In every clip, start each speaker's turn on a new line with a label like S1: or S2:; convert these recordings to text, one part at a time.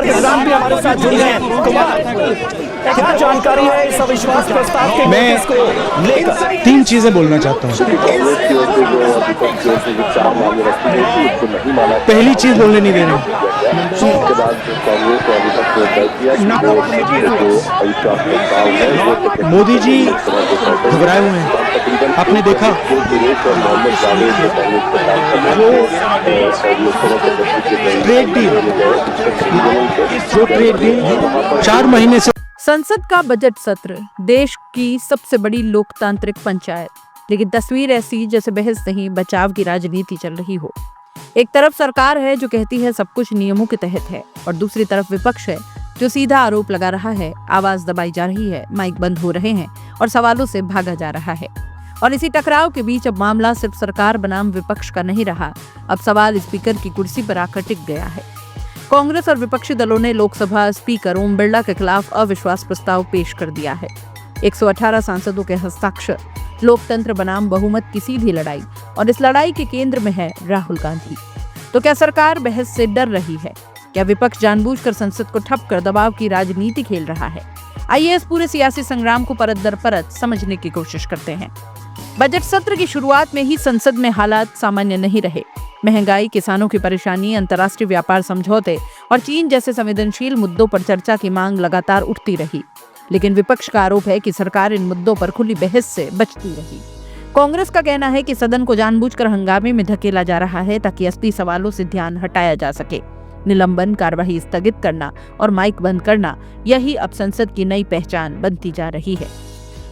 S1: किसान भी हमारे साथ जुड़े हैं। कुमार, क्या जानकारी है इस अविश्वास प्रस्ताव के नोटिस को लेकर?
S2: तीन चीजें बोलना चाहता हूँ। पहली चीज बोलने नहीं दे रहे। मोदी जी घबराए हुए हैं, आपने देखा जो ट्रेड डील 4 महीने से।
S3: संसद का बजट सत्र देश की सबसे बड़ी लोकतांत्रिक पंचायत, लेकिन तस्वीर ऐसी जैसे बहस नहीं बचाव की राजनीति चल रही हो। एक तरफ सरकार है जो कहती है सब कुछ नियमों के तहत है, और दूसरी तरफ विपक्ष है जो सीधा आरोप लगा रहा है, आवाज दबाई जा रही है, माइक बंद हो रहे हैं और सवालों से भागा जा रहा है। और इसी टकराव के बीच अब मामला सिर्फ सरकार बनाम विपक्ष का नहीं रहा, अब सवाल स्पीकर की कुर्सी पर आकर टिक गया है। कांग्रेस और विपक्षी दलों ने लोकसभा स्पीकर ओम बिरला के खिलाफ अविश्वास प्रस्ताव पेश कर दिया है। 118 सांसदों के हस्ताक्षर, लोकतंत्र बनाम बहुमत की सीधी लड़ाई, और इस लड़ाई के केंद्र में है राहुल गांधी। तो क्या सरकार बहस से डर रही है? क्या विपक्ष जानबूझकर संसद को ठप कर दबाव की राजनीति खेल रहा है? आइए इस पूरे सियासी संग्राम को परत दर परत समझने की कोशिश करते हैं। बजट सत्र की शुरुआत में ही संसद में हालात सामान्य नहीं रहे। महंगाई, किसानों की परेशानी, अंतर्राष्ट्रीय व्यापार समझौते और चीन जैसे संवेदनशील मुद्दों पर चर्चा की मांग लगातार उठती रही। लेकिन विपक्ष का आरोप है कि सरकार इन मुद्दों पर खुली बहस से बचती रही। कांग्रेस का कहना है कि सदन को जानबूझकर हंगामे में धकेला जा रहा है ताकि असली सवालों से ध्यान हटाया जा सके। निलंबन, कार्यवाही स्थगित करना और माइक बंद करना, यही अब संसद की नई पहचान बनती जा रही है।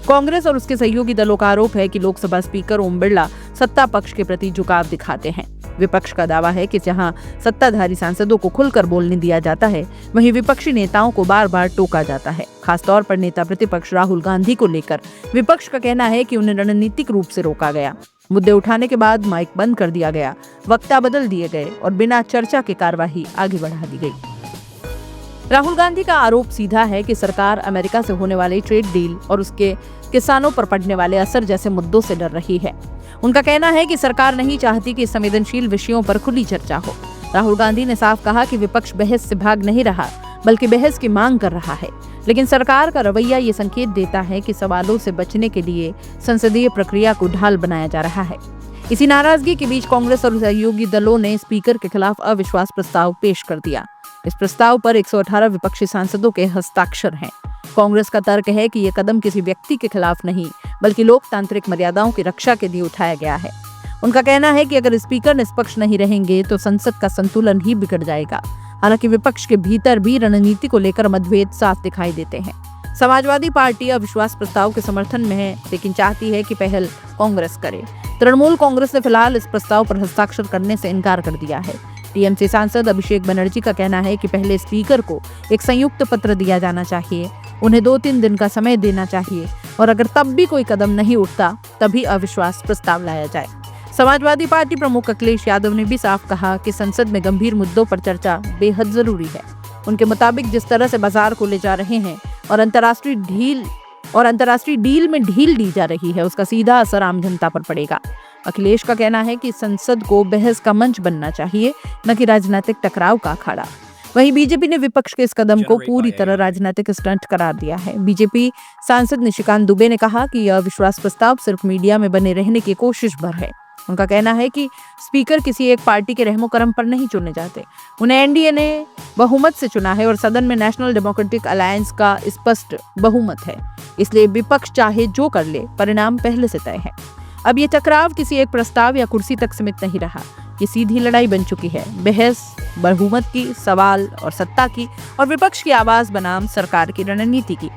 S3: कांग्रेस और उसके सहयोगी दलों का आरोप है कि लोकसभा स्पीकर ओम बिरला सत्ता पक्ष के प्रति झुकाव दिखाते हैं। विपक्ष का दावा है कि जहां सत्ताधारी सांसदों को खुलकर बोलने दिया जाता है, वहीं विपक्षी नेताओं को बार बार टोका जाता है। खासतौर पर नेता प्रतिपक्ष राहुल गांधी को लेकर विपक्ष का कहना है कि उन्हें रणनीतिक रूप से रोका गया। मुद्दे उठाने के बाद माइक बंद कर दिया गया, वक्ता बदल दिए गए और बिना चर्चा के कार्यवाही आगे बढ़ा दी गई। राहुल गांधी का आरोप सीधा है कि सरकार अमेरिका से होने वाले ट्रेड डील और उसके किसानों पर पड़ने वाले असर जैसे मुद्दों से डर रही है। उनका कहना है कि सरकार नहीं चाहती कि संवेदनशील विषयों पर खुली चर्चा हो। राहुल गांधी ने साफ कहा कि विपक्ष बहस से भाग नहीं रहा, बल्कि बहस की मांग कर रहा है। लेकिन सरकार का रवैया ये संकेत देता है कि सवालों से बचने के लिए संसदीय प्रक्रिया को ढाल बनाया जा रहा है। इसी नाराजगी के बीच कांग्रेस और सहयोगी दलों ने स्पीकर के खिलाफ अविश्वास प्रस्ताव पेश कर दिया। इस प्रस्ताव पर 118 विपक्षी सांसदों के हस्ताक्षर हैं। कांग्रेस का तर्क है कि यह कदम किसी व्यक्ति के खिलाफ नहीं, बल्कि लोकतांत्रिक मर्यादाओं की रक्षा के लिए उठाया गया है। उनका कहना है कि अगर स्पीकर निष्पक्ष नहीं रहेंगे तो संसद का संतुलन ही बिगड़ जाएगा। हालांकि विपक्ष के भीतर भी रणनीति को लेकर मतभेद साफ दिखाई देते हैं। समाजवादी पार्टी अविश्वास प्रस्ताव के समर्थन में है, लेकिन चाहती है कि पहल कांग्रेस करे। तृणमूल कांग्रेस ने फिलहाल इस प्रस्ताव पर हस्ताक्षर करने से इनकार कर दिया है। टीएमसी सांसद अभिषेक बनर्जी का कहना है कि पहले स्पीकर को एक संयुक्त पत्र दिया जाना चाहिए, उन्हें 2-3 दिन का समय देना चाहिए, और अगर तब भी कोई कदम नहीं उठता तभी अविश्वास प्रस्ताव लाया जाए। समाजवादी पार्टी प्रमुख अखिलेश यादव ने भी साफ कहा कि संसद में गंभीर मुद्दों पर चर्चा बेहद जरूरी है। उनके मुताबिक जिस तरह से बाजार खोले जा रहे हैं और अंतर्राष्ट्रीय डील में ढील दी जा रही है, उसका सीधा असर आम जनता पर पड़ेगा। अखिलेश का कहना है कि संसद को बहस का मंच बनना चाहिए, न कि राजनीतिक टकराव का अखाड़ा। वहीं बीजेपी ने विपक्ष के इस कदम को पूरी तरह राजनीतिक स्टंट करार दिया है। बीजेपी सांसद निशिकांत दुबे ने कहा कि यह अविश्वास प्रस्ताव सिर्फ मीडिया में बने रहने की कोशिश भर है। उनका कहना है कि स्पीकर किसी एक पार्टी के रहमो करम पर नहीं चुने जाते, उन्हें एनडीए ने बहुमत से चुना है और सदन में नेशनल डेमोक्रेटिक अलायंस का स्पष्ट बहुमत है। इसलिए विपक्ष चाहे जो कर ले, परिणाम पहले से तय है। अब ये टकराव किसी एक प्रस्ताव या कुर्सी तक सीमित नहीं रहा, ये सीधी लड़ाई बन चुकी है। बहस बहुमत की, सवाल और सत्ता की, और विपक्ष की आवाज बनाम सरकार की रणनीति की।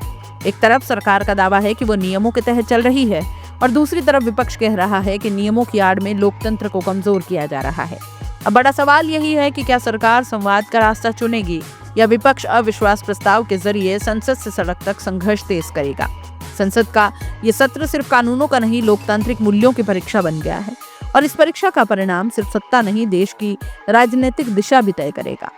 S3: एक तरफ सरकार का दावा है कि वो नियमों के तहत चल रही है, और दूसरी तरफ विपक्ष कह रहा है कि नियमों की आड़ में लोकतंत्र को कमजोर किया जा रहा है। अब बड़ा सवाल यही है कि क्या सरकार संवाद का रास्ता चुनेगी या विपक्ष अविश्वास प्रस्ताव के जरिए संसद से सड़क तक संघर्ष तेज करेगा। संसद का ये सत्र सिर्फ कानूनों का नहीं, लोकतांत्रिक मूल्यों की परीक्षा बन गया है, और इस परीक्षा का परिणाम सिर्फ सत्ता नहीं, देश की राजनीतिक दिशा भी तय करेगा।